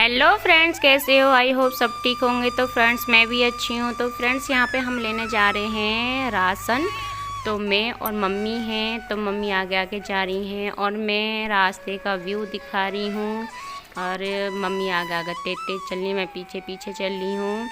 Hello friends, कैसे हो? I hope सब ठीक होंगे। तो फ्रेंड्स मैं भी अच्छी हूँ। तो फ्रेंड्स यहाँ पे हम लेने जा रहे हैं राशन। तो मैं और मम्मी हैं, तो मम्मी आगे आगे जा रही हैं और मैं रास्ते का व्यू दिखा रही हूँ और मम्मी आगे आगे तेज तेज चल रही, मैं पीछे पीछे चल रही हूँ।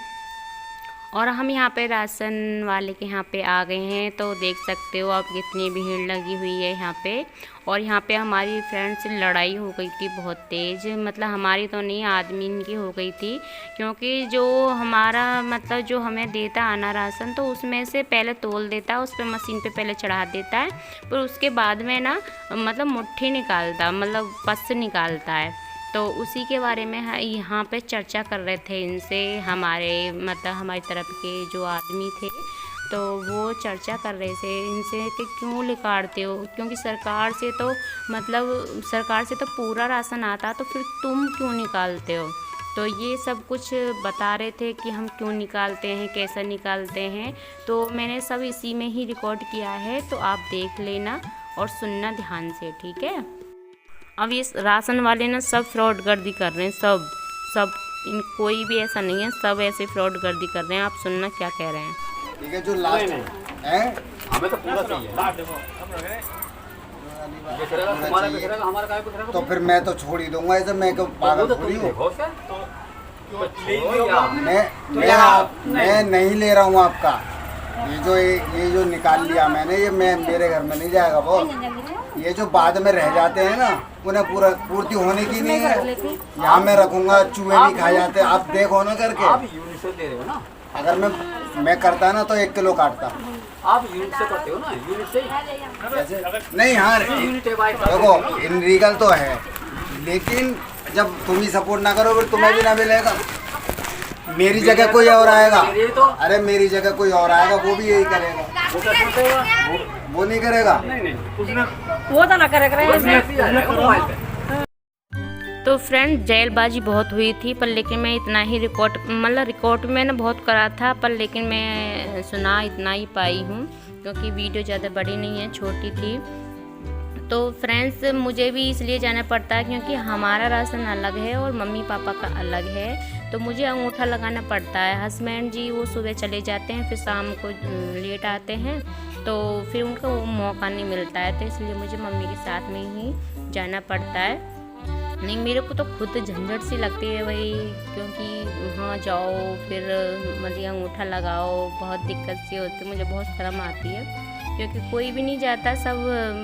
और हम यहाँ पे राशन वाले के यहाँ पे आ गए हैं। तो देख सकते हो आप कितनी भीड़ लगी हुई है यहाँ पे। और यहाँ पे हमारी फ्रेंड्स से लड़ाई हो गई थी बहुत तेज़, मतलब हमारी तो नहीं, आदमी की हो गई थी। क्योंकि जो हमारा मतलब जो हमें देता आना राशन, तो उसमें से पहले तोल देता है, उस पर मशीन पे पहले चढ़ा देता है, पर उसके बाद में ना मतलब मुट्ठी निकालता, मतलब पस निकालता है। तो उसी के बारे में यहाँ पे चर्चा कर रहे थे इनसे, हमारे मतलब हमारी तरफ के जो आदमी थे। तो वो चर्चा कर रहे थे इनसे कि क्यों निकालते हो, क्योंकि सरकार से तो मतलब सरकार से तो पूरा राशन आता, तो फिर तुम क्यों निकालते हो। तो ये सब कुछ बता रहे थे कि हम क्यों निकालते हैं, कैसे निकालते हैं। तो मैंने सब इसी में ही रिकॉर्ड किया है, तो आप देख लेना और सुनना ध्यान से, ठीक है। अब ये राशन वाले ना सब फ्रॉड गर्दी कर रहे हैं, सब सब इन कोई भी ऐसा नहीं है, सब ऐसे फ्रॉड गर्दी कर रहे हैं। आप सुनना क्या कह रहे हैं। ठीक है, जो लास्ट है हमें तो पूरा चाहिए। तो फिर मैं तो छोड़ ही दूंगा इसे, मैं क्यों पागल थोड़ी हूँ। मैं नहीं ले रहा हूँ आपका। ये जो निकाल लिया मैंने, ये मैं मेरे घर में नहीं जाएगा वो। ये जो बाद में रह जाते हैं ना, उन्हें पूरा पूर्ति होने की नहीं है। यहाँ मैं रखूंगा, चूहे भी खा जाते हैं। आप देखो ना करके। आप यूनिट दे रहे हो ना। अगर मैं करता ना तो 1 किलो काटता। आप यूनिट से करते हो ना, यूनिट से कैसे नहीं। हाँ देखो, इनलीगल तो है, लेकिन जब तुम ही सपोर्ट ना करो फिर तुम्हें भी ना मिलेगा। मेरी जगह कोई और आएगा, अरे मेरी जगह कोई और आएगा, वो भी यही करेगा। वो नहीं करेगा, वो तो ना करेगा। तो फ्रेंड जैलबाजी बहुत हुई थी, पर लेकिन मैं इतना ही रिकॉर्ड मैंने बहुत करा था, पर लेकिन मैं सुना इतना ही पाई हूँ, क्योंकि वीडियो ज़्यादा बड़ी नहीं है, छोटी थी। तो फ्रेंड्स मुझे भी इसलिए जाना पड़ता है क्योंकि हमारा राशन अलग है और मम्मी पापा का अलग है, तो मुझे अंगूठा लगाना पड़ता है। हस्बैंड जी वो सुबह चले जाते हैं, फिर शाम को लेट आते हैं, तो फिर उनको वो मौका नहीं मिलता है, तो इसलिए मुझे मम्मी के साथ में ही जाना पड़ता है। नहीं, मेरे को तो खुद झंझट सी लगती है वही, क्योंकि वहाँ जाओ फिर मतलब अंगूठा लगाओ, बहुत दिक्कत सी होती है, मुझे बहुत शर्म आती है। क्योंकि कोई भी नहीं जाता, सब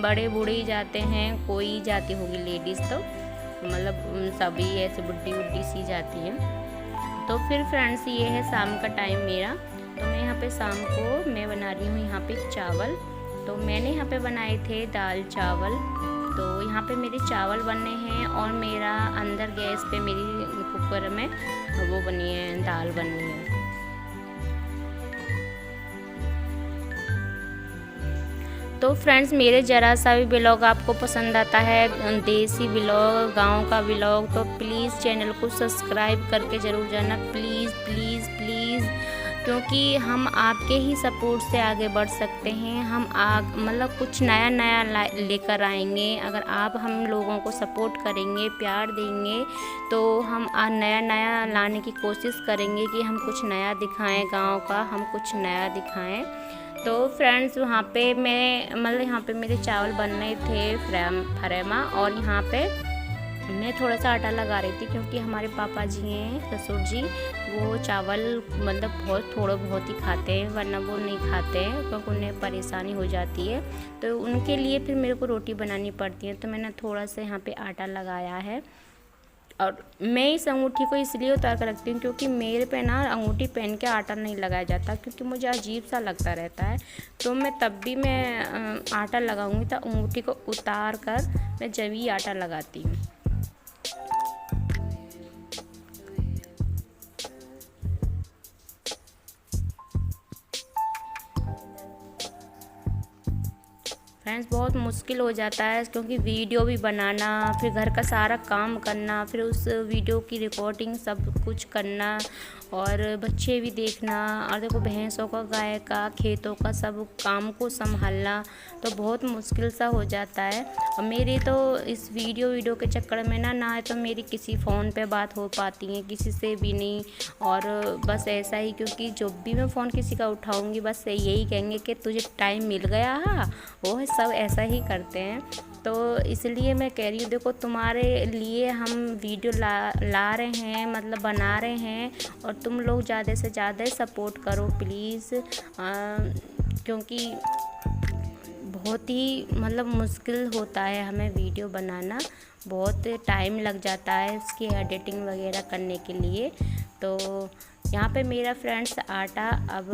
बड़े बूढ़े ही जाते हैं, कोई जाती होगी लेडीज़, तो मतलब सभी ऐसे बुढ़ी बुढ़ी सी जाती हैं। तो फिर फ्रेंड्स ये है शाम का टाइम मेरा। तो मैं यहाँ पे शाम को मैं बना रही हूँ यहाँ पे चावल। तो मैंने यहाँ पे बनाए थे दाल चावल। तो यहाँ पे मेरे चावल बनने हैं और मेरा अंदर गैस पे मेरी कुकर में वो बनी है, दाल बननी है। तो फ्रेंड्स मेरे ज़रा सा भी ब्लॉग आपको पसंद आता है, देसी ब्लॉग, गांव का ब्लॉग, तो प्लीज़ चैनल को सब्सक्राइब करके ज़रूर जाना, प्लीज़ प्लीज़ प्लीज़। क्योंकि हम आपके ही सपोर्ट से आगे बढ़ सकते हैं। हम मतलब कुछ नया नया लेकर आएंगे। अगर आप हम लोगों को सपोर्ट करेंगे, प्यार देंगे, तो हम नया नया लाने की कोशिश करेंगे कि हम कुछ नया दिखाएं, गांव का हम कुछ नया दिखाएं। तो फ्रेंड्स वहाँ पे मैं मतलब यहाँ पे मेरे चावल बन रहे थे फ्रेमा, और यहाँ पे मैं थोड़ा सा आटा लगा रही थी, क्योंकि हमारे पापा जी हैं, ससुर जी, वो चावल मतलब थोड़ा बहुत ही खाते हैं, वरना वो नहीं खाते हैं, क्योंकि उन्हें परेशानी हो जाती है। तो उनके लिए फिर मेरे को रोटी बनानी पड़ती है, तो मैंने थोड़ा सा यहाँ पे आटा लगाया है। और मैं इस अंगूठी को इसलिए उतार कर रखती हूँ क्योंकि मेरे पे ना अंगूठी पहन के आटा नहीं लगाया जाता, क्योंकि मुझे अजीब सा लगता रहता है। तो मैं तब भी मैं आटा लगाऊंगी तो अंगूठी को उतार कर मैं जब ही आटा लगाती हूँ। फ्रेंड्स बहुत मुश्किल हो जाता है, क्योंकि वीडियो भी बनाना, फिर घर का सारा काम करना, फिर उस वीडियो की रिकॉर्डिंग सब कुछ करना, और बच्चे भी देखना, और देखो भैंसों का, गाय का, खेतों का सब काम को संभालना तो बहुत मुश्किल सा हो जाता है। और मेरी तो इस वीडियो के चक्कर में ना तो मेरी किसी फ़ोन पे बात हो पाती है, किसी से भी नहीं। और बस ऐसा ही, क्योंकि जब भी मैं फ़ोन किसी का उठाऊंगी बस यही कहेंगे कि तुझे टाइम मिल गया है, वो है सब ऐसा ही करते हैं। तो इसलिए मैं कह रही हूँ, देखो तुम्हारे लिए हम वीडियो ला रहे हैं, मतलब बना रहे हैं, और तुम लोग ज़्यादा से ज़्यादा सपोर्ट करो प्लीज़, क्योंकि बहुत ही मतलब मुश्किल होता है हमें वीडियो बनाना, बहुत टाइम लग जाता है उसकी एडिटिंग वगैरह करने के लिए। तो यहाँ पे मेरा फ्रेंड्स आटा अब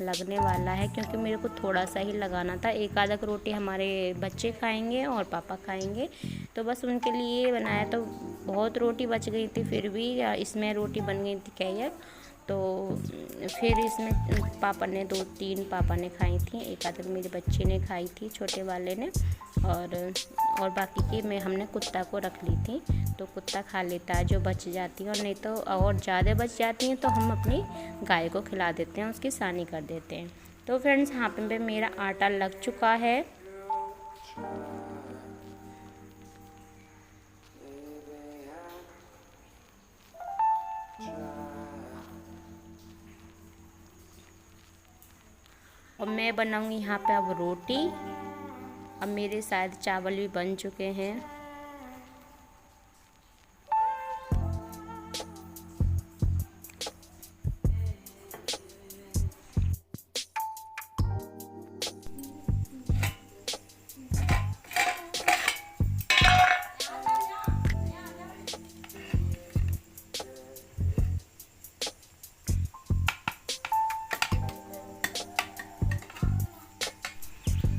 लगने वाला है, क्योंकि मेरे को थोड़ा सा ही लगाना था। एक आधा रोटी हमारे बच्चे खाएंगे और पापा खाएंगे, तो बस उनके लिए बनाया। तो बहुत रोटी बच गई थी, फिर भी इसमें रोटी बन गई थी कैयक, तो फिर इसमें पापा ने 2-3 पापा ने खाई थी, एक आधा मेरे बच्चे ने खाई थी, छोटे वाले ने, और बाकी की मैं हमने कुत्ता को रख ली थी। तो कुत्ता खा लेता है जो बच जाती है, और नहीं तो और ज़्यादा बच जाती हैं तो हम अपनी गाय को खिला देते हैं, उसकी सानी कर देते हैं। तो फ्रेंड्स यहाँ पे मेरा आटा लग चुका है। और मैं बनाऊंगी यहाँ पे अब रोटी। अब मेरे शायद चावल भी बन चुके हैं।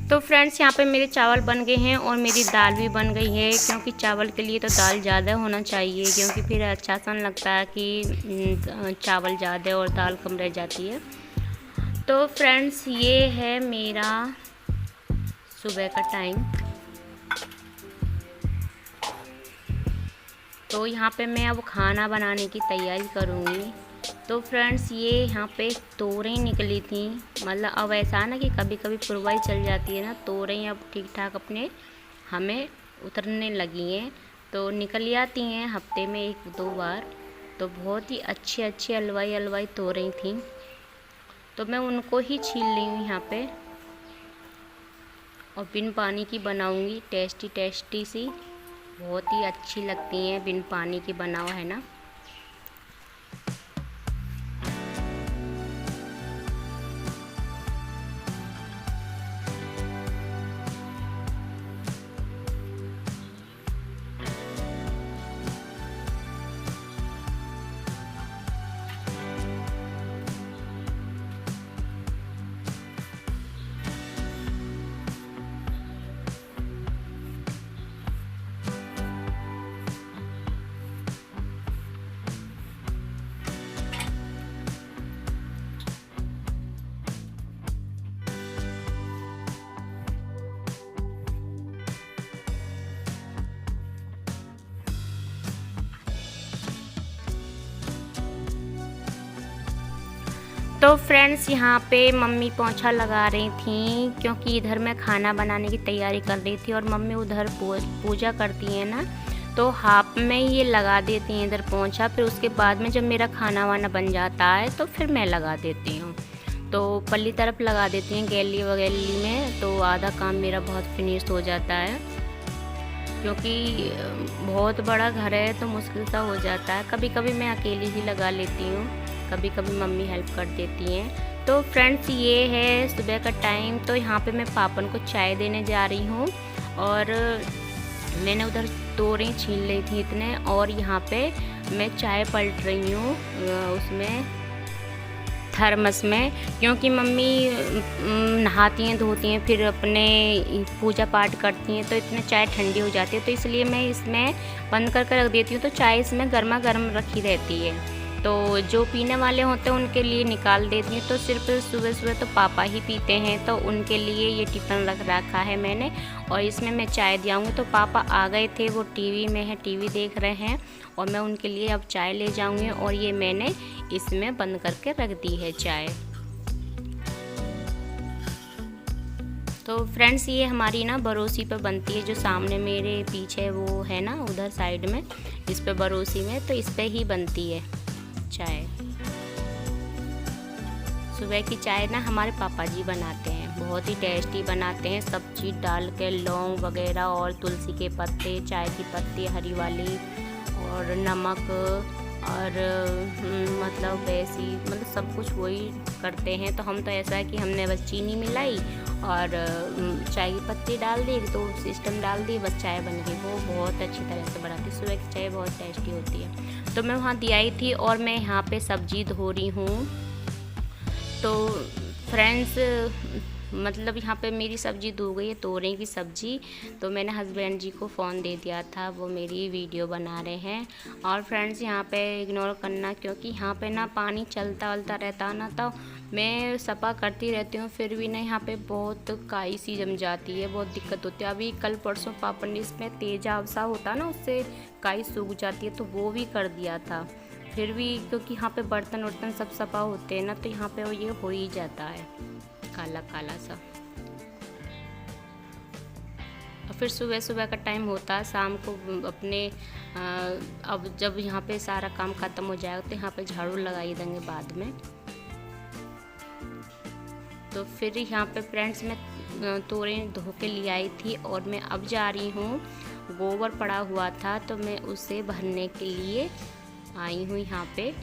तो फ्रेंड्स यहाँ पे मेरे चावल बन गए हैं और मेरी दाल भी बन गई है, क्योंकि चावल के लिए तो दाल ज़्यादा होना चाहिए, क्योंकि फिर अच्छा सा लगता है कि चावल ज़्यादा और दाल कम रह जाती है। तो फ्रेंड्स ये है मेरा सुबह का टाइम। तो यहाँ पे मैं अब खाना बनाने की तैयारी करूँगी। तो फ्रेंड्स ये यहाँ पे तोरई निकली थी, मतलब अब ऐसा है ना कि कभी कभी पुरवाई चल जाती है ना, तोरई अब ठीक ठाक अपने हमें उतरने लगी हैं, तो निकल आती हैं हफ्ते में 1-2 बार। तो बहुत ही अच्छी हलवाई तोरई थी, तो मैं उनको ही छील ली हूँ यहाँ पे, और बिन पानी की बनाऊँगी, टेस्टी सी, बहुत ही अच्छी लगती हैं बिन पानी की बनाओ, है ना। तो फ्रेंड्स यहाँ पे मम्मी पोंछा लगा रही थी, क्योंकि इधर मैं खाना बनाने की तैयारी कर रही थी, और मम्मी उधर पूजा करती है ना, तो हाफ में ये लगा देती हैं इधर पोंछा। फिर उसके बाद में जब मेरा खाना वाना बन जाता है तो फिर मैं लगा देती हूँ। तो पल्ली तरफ लगा देती हैं गैली वगैली में, तो आधा काम मेरा बहुत फिनिश हो जाता है, क्योंकि बहुत बड़ा घर है तो मुश्किल सा हो जाता है। कभी कभी मैं अकेली ही लगा लेती हूँ, कभी कभी मम्मी हेल्प कर देती हैं। तो फ्रेंड्स ये है सुबह का टाइम। तो यहाँ पे मैं पापन को चाय देने जा रही हूँ, और मैंने उधर तोरई छीन ली थी इतने, और यहाँ पे मैं चाय पलट रही हूँ उसमें थर्मस में, क्योंकि मम्मी नहाती हैं धोती हैं फिर अपने पूजा पाठ करती हैं, तो इतने चाय ठंडी हो जाती है, तो इसलिए मैं इसमें बंद करके रख देती हूँ, तो चाय इसमें गर्मा गर्म रखी रहती है। तो जो पीने वाले होते हैं उनके लिए निकाल देती हूँ। तो सिर्फ सुबह सुबह तो पापा ही पीते हैं, तो उनके लिए ये टिफ़िन रख रखा है मैंने, और इसमें मैं चाय दियाऊँगी। तो पापा आ गए थे, वो टीवी में है, टीवी देख रहे हैं, और मैं उनके लिए अब चाय ले जाऊँगी। और ये मैंने इसमें बंद करके रख दी है चाय। तो फ्रेंड्स ये हमारी ना बरोसी पे बनती है, जो सामने मेरे पीछे वो है ना उधर साइड में, इस पे बरोसी में, तो इस पे ही बनती है चाय। सुबह की चाय ना हमारे पापा जी बनाते हैं, बहुत ही टेस्टी बनाते हैं, सब चीज़ डाल के, लौंग वगैरह और तुलसी के पत्ते, चाय की पत्ती हरी वाली, और नमक, और मतलब वैसी, मतलब सब कुछ वही करते हैं। तो हम तो ऐसा है कि हमने बस चीनी मिलाई और चाय की पत्ती डाल दी, तो सिस्टम डाल दी, बस चाय बन गई। वो बहुत अच्छी तरह से बनाती है, सुबह की चाय बहुत टेस्टी होती है। तो मैं वहाँ दी आई थी, और मैं यहाँ पे सब्जी धो रही हूँ। तो फ्रेंड्स मतलब यहाँ पे मेरी सब्ज़ी धो गई है, तोरई की सब्ज़ी। तो मैंने हस्बैंड जी को फ़ोन दे दिया था, वो मेरी वीडियो बना रहे हैं। और फ्रेंड्स यहाँ पे इग्नोर करना, क्योंकि यहाँ पे ना पानी चलता वलता रहता ना, तो मैं सफ़ा करती रहती हूँ, फिर भी ना यहाँ पे बहुत काई सी जम जाती है, बहुत दिक्कत होती है। अभी कल परसों पापा ने इसमें तेजाब सा होता ना, उससे काई सूख जाती है, तो वो भी कर दिया था। फिर भी क्योंकि यहाँ पे बर्तन वर्तन सब सफ़ा होते हैं ना, तो यहाँ पे ये हो ही जाता है काला काला सा। और फिर सुबह सुबह का टाइम होता है, शाम को अपने अब जब यहाँ पे सारा काम ख़त्म हो जाएगा तो यहाँ पे झाड़ू लगाई देंगे बाद में। तो फिर यहाँ पे फ्रेंड्स मैं तोरई धो के ले आई थी, और मैं अब जा रही हूँ, गोबर पड़ा हुआ था तो मैं उसे भरने के लिए आई हूँ यहाँ पे।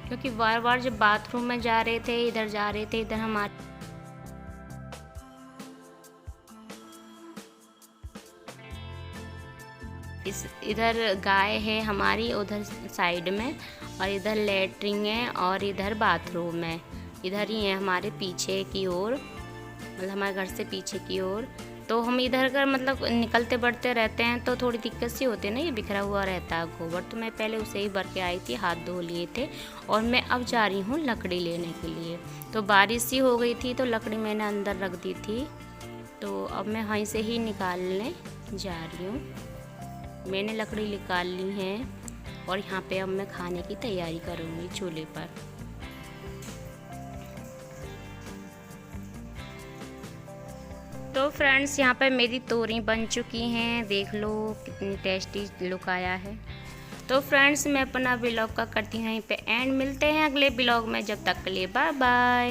क्योंकि बार बार जब बाथरूम में जा रहे थे, इधर जा रहे थे, इधर हमारे इधर गाय है हमारी उधर साइड में, और इधर लेटरिन है, और इधर बाथरूम है, इधर ही है हमारे पीछे की ओर, मतलब हमारे घर से पीछे की ओर। तो हम इधर का मतलब निकलते बढ़ते रहते हैं, तो थोड़ी दिक्कत सी होती है ना, ये बिखरा हुआ रहता है गोबर। तो मैं पहले उसे ही भर के आई थी, हाथ धो लिए थे, और मैं अब जा रही हूँ लकड़ी लेने के लिए। तो बारिश सी हो गई थी, तो लकड़ी मैंने अंदर रख दी थी, तो अब मैं वहीं से ही निकालने जा रही हूँ। मैंने लकड़ी निकाल ली है, और यहाँ पे अब मैं खाने की तैयारी करूँगी चूल्हे पर। तो फ्रेंड्स यहाँ पे मेरी तोरई बन चुकी हैं, देख लो कितनी टेस्टी लुक आया है। तो फ्रेंड्स मैं अपना ब्लॉग का करती हूँ यहीं पे एंड, मिलते हैं अगले ब्लॉग में, जब तक के लिए बाय बाय।